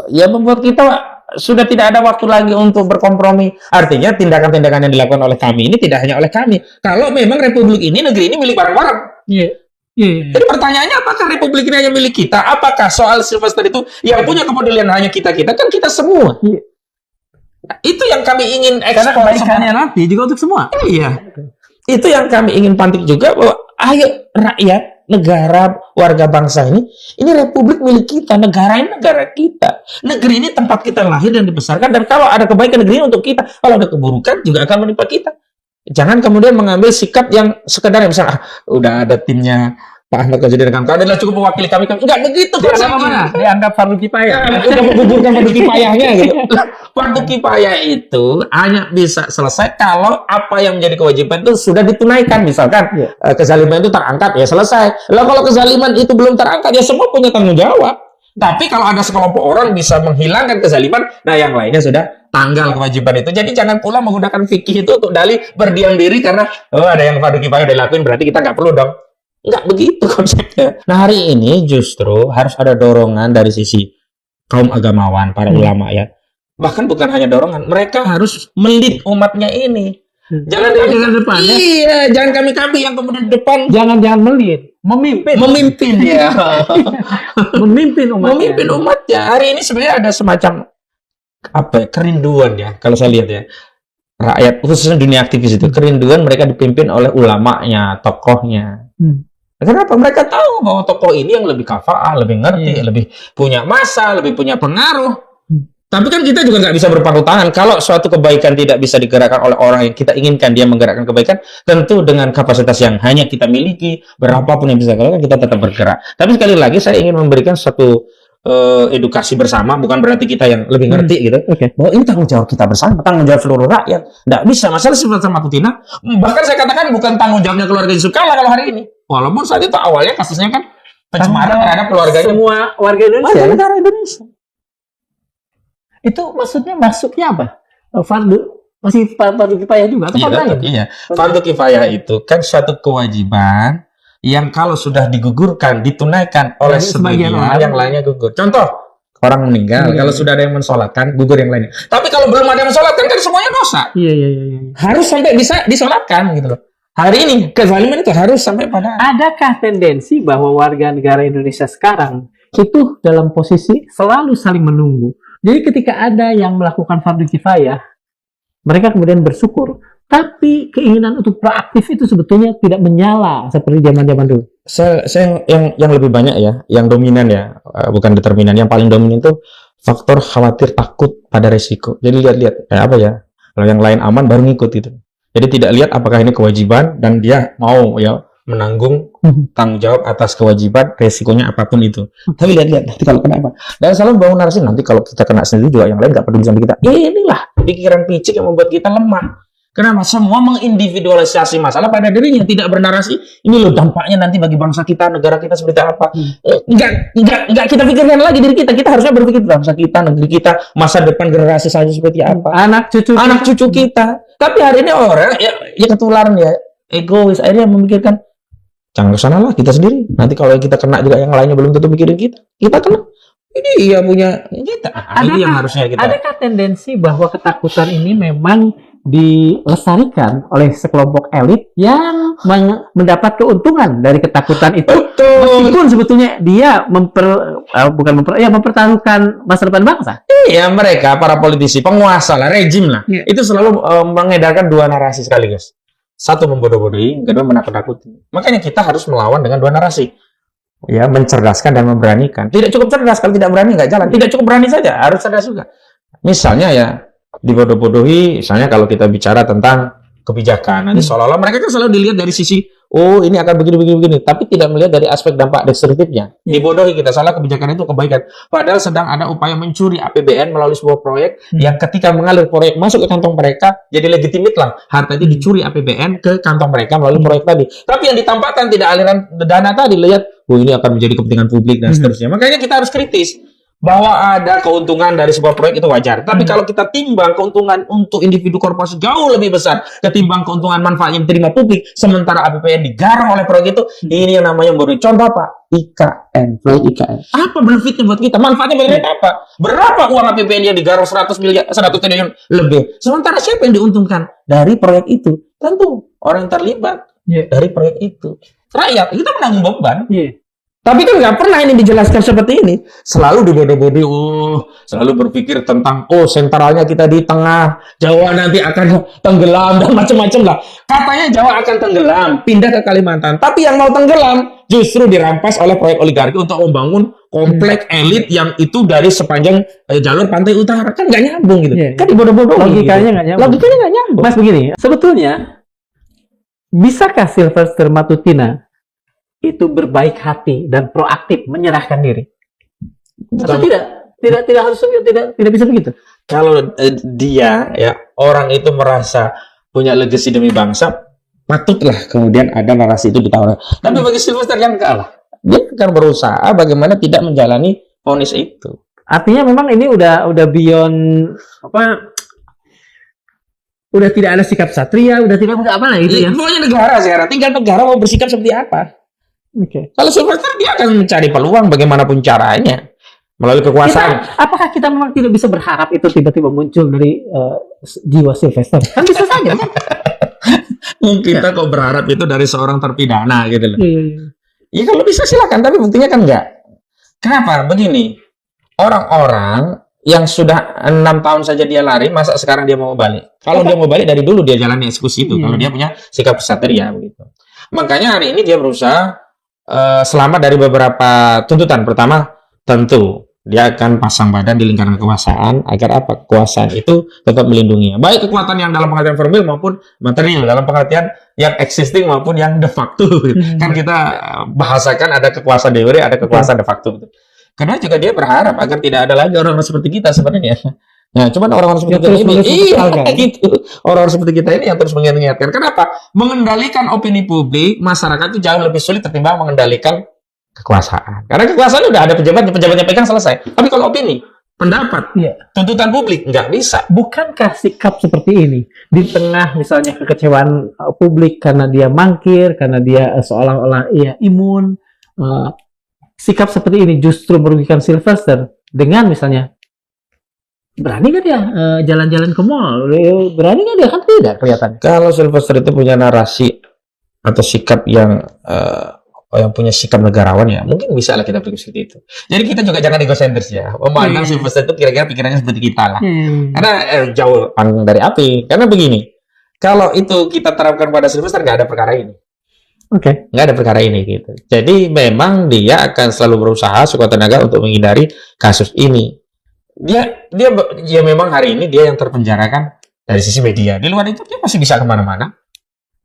ya membuat kita sudah tidak ada waktu lagi untuk berkompromi. Artinya tindakan-tindakan yang dilakukan oleh kami ini tidak hanya oleh kami. Kalau memang republik ini, negeri ini milik bareng-bareng. Jadi pertanyaannya, apakah republik ini hanya milik kita? Apakah soal Sylvester itu yang punya kepedulian hanya kita-kita? Kan kita semua. Nah, itu yang kami ingin ekspor. Karena kebaikannya nanti juga untuk semua. Iya. Itu yang kami ingin pantik juga, bahwa ayo rakyat, negara, warga bangsa ini republik milik kita, negara ini negara kita. Negeri ini tempat kita lahir dan dibesarkan, dan kalau ada kebaikan negeri ini untuk kita, kalau ada keburukan juga akan menimpa kita. Jangan kemudian mengambil sikap yang sekedar misalnya, udah ada timnya Pak Ahmad Ghazali dengan kawan adalah cukup mewakili kami. Enggak begitu. Mana? Dianggap fardu kifayah. Udah menggugurkan fardu kifayahnya gitu. Fardu kifayah itu hanya bisa selesai kalau apa yang menjadi kewajiban itu sudah ditunaikan. Misalkan kezaliman itu terangkat, ya selesai. Lah kalau kezaliman itu belum terangkat, ya semua punya tanggung jawab. Tapi kalau ada sekelompok orang bisa menghilangkan kezaliman, nah yang lainnya sudah tanggal kewajiban itu. Jadi jangan pula menggunakan fikih itu untuk dalih berdiam diri karena ada yang fardu kifayah dilakuin, berarti kita nggak perlu dong. Nggak begitu konsepnya. Nah hari ini justru harus ada dorongan dari sisi kaum agamawan, para ulama ya. Bahkan bukan hanya dorongan, mereka harus melit umatnya ini. Jangan kami di depan. Iya, jangan kami yang kemudian di depan. Jangan melit, memimpin ya. Memimpin umatnya. Hari ini sebenarnya ada semacam kerinduan ya, kalau saya lihat ya. Rakyat, khususnya dunia aktivis itu, kerinduan mereka dipimpin oleh ulamanya, tokohnya. Kenapa? Mereka tahu bahwa tokoh ini yang lebih kafa'ah, lebih ngerti, lebih punya masa, lebih punya pengaruh. Tapi kan kita juga nggak bisa berpangku tangan. Kalau suatu kebaikan tidak bisa digerakkan oleh orang yang kita inginkan dia menggerakkan kebaikan, tentu dengan kapasitas yang hanya kita miliki, berapapun yang bisa dilakukan, kita tetap bergerak. Tapi sekali lagi saya ingin memberikan satu edukasi bersama, bukan berarti kita yang lebih ngerti gitu. Bahwa ini tanggung jawab kita bersama, tanggung jawab seluruh rakyat. Nggak bisa masalah Sylvester Matutina. Bahkan saya katakan bukan tanggung jawabnya keluarga Yusuf Kalla kalau hari ini. Walaupun saat itu awalnya kasusnya kan pencemaran terhadap keluarganya semua warga Indonesia. Warga negara Indonesia. Itu maksudnya masuknya apa? Masih fardu kifayah juga atau fardu ain? Iya. Fardu kifayah itu kan suatu kewajiban yang kalau sudah digugurkan, ditunaikan oleh sebagian orang, yang lainnya gugur. Contoh, orang meninggal, kalau sudah ada yang mensolatkan, gugur yang lainnya. Tapi kalau belum ada yang mensolatkan, kan semuanya dosa. Iya. Harus sampai bisa disolatkan gitu loh. Hari ini kezaliman itu harus sampai pada. Adakah tendensi bahwa warga negara Indonesia sekarang itu dalam posisi selalu saling menunggu? Jadi ketika ada yang melakukan fardu kifayah, mereka kemudian bersyukur. Tapi keinginan untuk proaktif itu sebetulnya tidak menyala seperti zaman-zaman dulu. Saya yang lebih banyak ya, yang dominan ya, bukan determinan. Yang paling dominan itu faktor khawatir takut pada resiko. Jadi lihat-lihat apa ya, kalau yang lain aman baru ngikut gitu. Jadi tidak lihat apakah ini kewajiban dan dia mau ya menanggung tanggung jawab atas kewajiban, resikonya apapun itu. Tapi lihat-lihat nanti kalau kena apa. Dan selalu bangun narasi nanti kalau kita kena sendiri juga yang lain nggak peduli sama kita. Inilah pikiran picik yang membuat kita lemah. Kenapa? Semua mengindividualisasi masalah pada dirinya, tidak bernarasi. Ini loh dampaknya nanti bagi bangsa kita, negara kita seperti apa. Enggak kita pikirkan lagi diri kita. Kita harusnya berpikir bangsa kita, negeri kita, masa depan generasi saya seperti apa. Anak cucu kita. Tapi hari ini orang ya ketularan ya, egois. Akhirnya memikirkan, jangan kesana lah kita sendiri. Nanti kalau kita kena juga yang lainnya belum tentu mikirin kita. Kita kena. Ini iya punya kita. Ini yang harusnya kita. Adakah tendensi bahwa ketakutan ini memang dilestarikan oleh sekelompok elit yang mendapat keuntungan dari ketakutan itu? Betul. Meskipun sebetulnya dia mempertaruhkan masa depan bangsa. Iya, mereka para politisi, penguasa lah, rejim lah. Iya. Itu selalu mengedarkan dua narasi sekaligus. Satu membodoh-bodohi, kedua menakut-nakuti. Makanya kita harus melawan dengan dua narasi. Ya, mencerdaskan dan memberanikan. Tidak cukup cerdas kalau tidak berani nggak jalan. Tidak cukup berani saja, harus cerdas juga. Misalnya ya dibodoh-bodohi, misalnya kalau kita bicara tentang kebijakan, nanti seolah-olah mereka kan selalu dilihat dari sisi, oh ini akan begini, tapi tidak melihat dari aspek dampak destruktifnya. Dibodohi kita, soalnya kebijakan itu kebaikan. Padahal sedang ada upaya mencuri APBN melalui sebuah proyek yang ketika mengalir proyek masuk ke kantong mereka, jadi legitimit lah. Harta itu dicuri APBN ke kantong mereka melalui proyek tadi. Tapi yang ditampakkan tidak aliran dana tadi, lihat, oh ini akan menjadi kepentingan publik dan seterusnya. Makanya kita harus kritis. Bahwa ada keuntungan dari sebuah proyek itu wajar. Tapi kalau kita timbang keuntungan untuk individu korporasi jauh lebih besar ketimbang keuntungan manfaat yang diterima publik, sementara APBN digarang oleh proyek itu, ini yang namanya memberi contoh apa? IKN, proyek IKN. Apa benefitnya buat kita? Manfaatnya bagi kita apa? Berapa uang APBN yang digarang 100 triliun lebih? Sementara siapa yang diuntungkan dari proyek itu? Tentu orang yang terlibat dari proyek itu. Rakyat, kita menanggung beban. Tapi kan nggak pernah ini dijelaskan seperti ini. Selalu dibodoh-bodohi, selalu berpikir tentang, sentralnya kita di tengah, Jawa nanti akan tenggelam, dan macam-macam lah. Katanya Jawa akan tenggelam, pindah ke Kalimantan. Tapi yang mau tenggelam, justru dirampas oleh proyek oligarki untuk membangun komplek elit yang itu dari sepanjang jalur pantai utara. Kan nggak nyambung gitu. Kan dibodoh-bodohi. Logikanya nggak nyambung. Logikanya nggak nyambung. Mas begini, sebetulnya, bisakah Sylvester Matutina itu berbaik hati dan proaktif menyerahkan diri? Atau tidak harus tidak bisa begitu. Kalau dia ya orang itu merasa punya legacy demi bangsa, patutlah kemudian ada narasi itu ditawarkan. Tapi bagi Sylvester yang kalah, dia akan berusaha bagaimana tidak menjalani vonis itu. Artinya memang ini udah beyond udah tidak ada sikap satria, udah tidak apa lah itu ya. Pokoknya negara sekarang, tinggal negara mau bersikap seperti apa. Kalau Sylvester dia akan mencari peluang bagaimanapun caranya melalui kekuasaan. Apakah kita memang tidak bisa berharap itu tiba-tiba muncul dari jiwa Sylvester? Kan bisa saja. Mungkin kita kok berharap itu dari seorang terpidana gitu loh. Iya. Ya kalau bisa silakan, tapi buktinya kan enggak. Kenapa? Begini, orang-orang yang sudah 6 tahun saja dia lari, masa sekarang dia mau balik? Kalau dia mau balik dari dulu dia jalani eksekusi itu. Kalau dia punya sikap satria begitu. Makanya hari ini dia berusaha selamat dari beberapa tuntutan. Pertama, tentu dia akan pasang badan di lingkaran kekuasaan agar apa? Kekuasaan itu tetap melindunginya. Baik kekuatan yang dalam pengertian formil maupun material, dalam pengertian yang existing maupun yang de facto. Kan kita bahasakan ada kekuasaan de jure, ada kekuasaan de facto. Karena juga dia berharap agar tidak ada lagi orang-orang seperti kita sebenarnya. Nah, cuman orang-orang seperti kita ini, gitu. Orang-orang seperti kita ini yang terus mengingatkan. Kenapa? Mengendalikan opini publik, masyarakat itu jauh lebih sulit ketimbang mengendalikan kekuasaan. Karena kekuasaan udah ada pejabatnya pegang selesai. Tapi kalau opini, pendapat, tuntutan publik nggak bisa. Bukankah sikap seperti ini di tengah misalnya kekecewaan publik karena dia mangkir, karena dia seolah-olah imun, sikap seperti ini justru merugikan Sylvester dengan misalnya berani nggak dia jalan-jalan ke mall? Berani nggak dia? Kan tidak kelihatan. Kalau Sylvester itu punya narasi atau sikap yang yang punya sikap negarawan ya mungkin bisa lah kita berpikir seperti itu. Jadi kita juga jangan egosentris ya, memandang Sylvester itu kira-kira pikirannya seperti kita lah. Karena jauh panggung dari api. Karena begini, kalau itu kita terapkan pada Sylvester nggak ada perkara ini. Oke. Nggak ada perkara ini gitu. Jadi memang dia akan selalu berusaha sekuat tenaga untuk menghindari kasus ini. Dia memang hari ini dia yang terpenjarakan dari sisi media. Di luar itu dia masih bisa kemana-mana.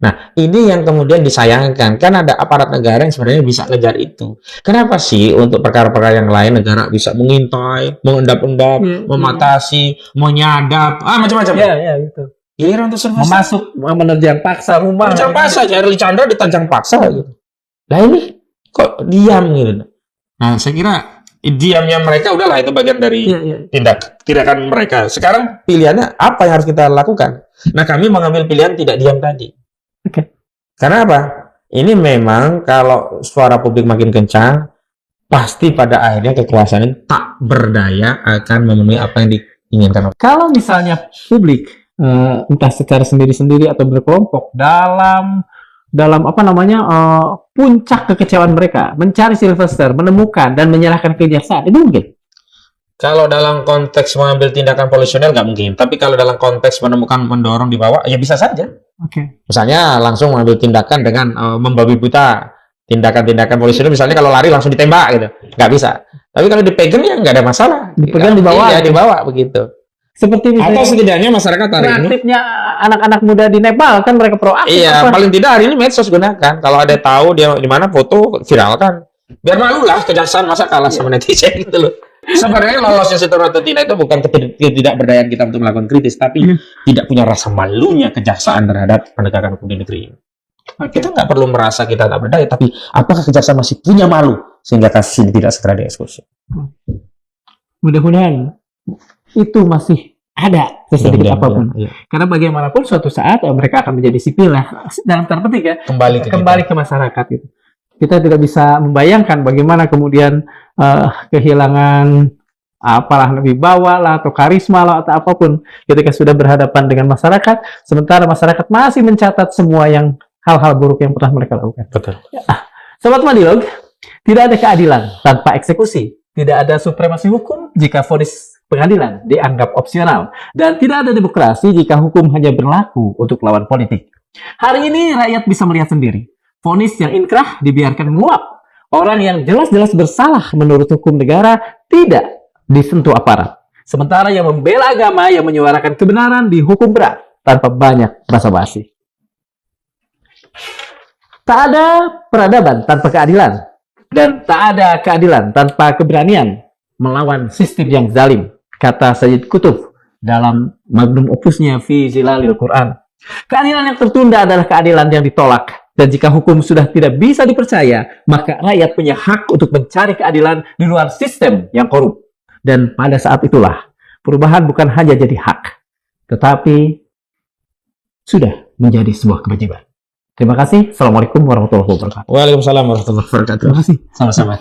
Nah, ini yang kemudian disayangkan. Kan ada aparat negara yang sebenarnya bisa ngejar itu. Kenapa sih untuk perkara-perkara yang lain negara bisa mengintai, mengendap-endap, mematasi, menyadap, macam-macam. Ya, itu. Giliran untuk Sylvester Memasuk, menerjang paksa rumah. menerjang paksa, Charlie Chandra ditanjang paksa gitu. Nah ini kok diam gitu. Nah saya kira diamnya mereka udahlah itu bagian dari tindakan mereka. Sekarang pilihannya apa yang harus kita lakukan? Nah kami mengambil pilihan tidak diam tadi. Oke. Karena apa? Ini memang kalau suara publik makin kencang, pasti pada akhirnya kekuasaan ini tak berdaya akan memenuhi apa yang diinginkan. Kalau misalnya publik entah secara sendiri-sendiri atau berkelompok dalam puncak kekecewaan mereka mencari Sylvester, menemukan dan menyerahkan ke kejaksaan, itu mungkin. Kalau dalam konteks mengambil tindakan polisional nggak mungkin, tapi kalau dalam konteks menemukan, mendorong, dibawa, ya bisa saja. Oke. Misalnya langsung mengambil tindakan dengan membabi buta, tindakan polisional, misalnya kalau lari langsung ditembak gitu, nggak bisa. Tapi kalau dipegang ya nggak ada masalah. Dipegang, dibawa. Iya, dibawa begitu. Seperti misalnya, atau setidaknya masyarakat hari ini kreatifnya anak-anak muda di Nepal kan mereka proaktif. Iya, paling tidak hari ini medsos gunakan. Kalau ada tahu dia di mana foto viralkan. Biar malu lah kejaksaan masa kalah sama netizen gitu loh. Sebenarnya lolosnya Setia Novanto itu bukan ketidakberdayaan kita untuk melakukan kritis, tapi tidak punya rasa malunya kejaksaan terhadap penegakan hukum di negeri ini. Kita nggak perlu merasa kita tak berdaya, tapi apakah kejaksaan masih punya malu sehingga kasus ini tidak segera dieksekusi? Mudah-mudahan itu masih ada sesedikit apapun. Iya. Karena bagaimanapun suatu saat mereka akan menjadi sipil lah. Dalam tanda petik ya, kembali ke masyarakat gitu. Kita tidak bisa membayangkan bagaimana kemudian kehilangan apalah wibawa lah atau karisma lah atau apapun ketika sudah berhadapan dengan masyarakat, sementara masyarakat masih mencatat semua yang hal-hal buruk yang pernah mereka lakukan. Betul. Sobat Madilog, tidak ada keadilan tanpa eksekusi. Tidak ada supremasi hukum jika vonis pengadilan dianggap opsional. Dan tidak ada demokrasi jika hukum hanya berlaku untuk lawan politik. Hari ini rakyat bisa melihat sendiri. Vonis yang inkrah dibiarkan menguap. Orang yang jelas-jelas bersalah menurut hukum negara tidak disentuh aparat. Sementara yang membela agama yang menyuarakan kebenaran dihukum berat tanpa banyak basa-basi. Tak ada peradaban tanpa keadilan. Dan tak ada keadilan tanpa keberanian melawan sistem yang zalim, kata Sayyid Qutb dalam magnum opusnya Fi Zilalil Quran. Keadilan yang tertunda adalah keadilan yang ditolak. Dan jika hukum sudah tidak bisa dipercaya, maka rakyat punya hak untuk mencari keadilan di luar sistem yang korup. Dan pada saat itulah, perubahan bukan hanya jadi hak, tetapi sudah menjadi sebuah kewajiban. Terima kasih. Assalamualaikum warahmatullahi wabarakatuh. Waalaikumsalam warahmatullahi wabarakatuh. Terima kasih. Sama-sama.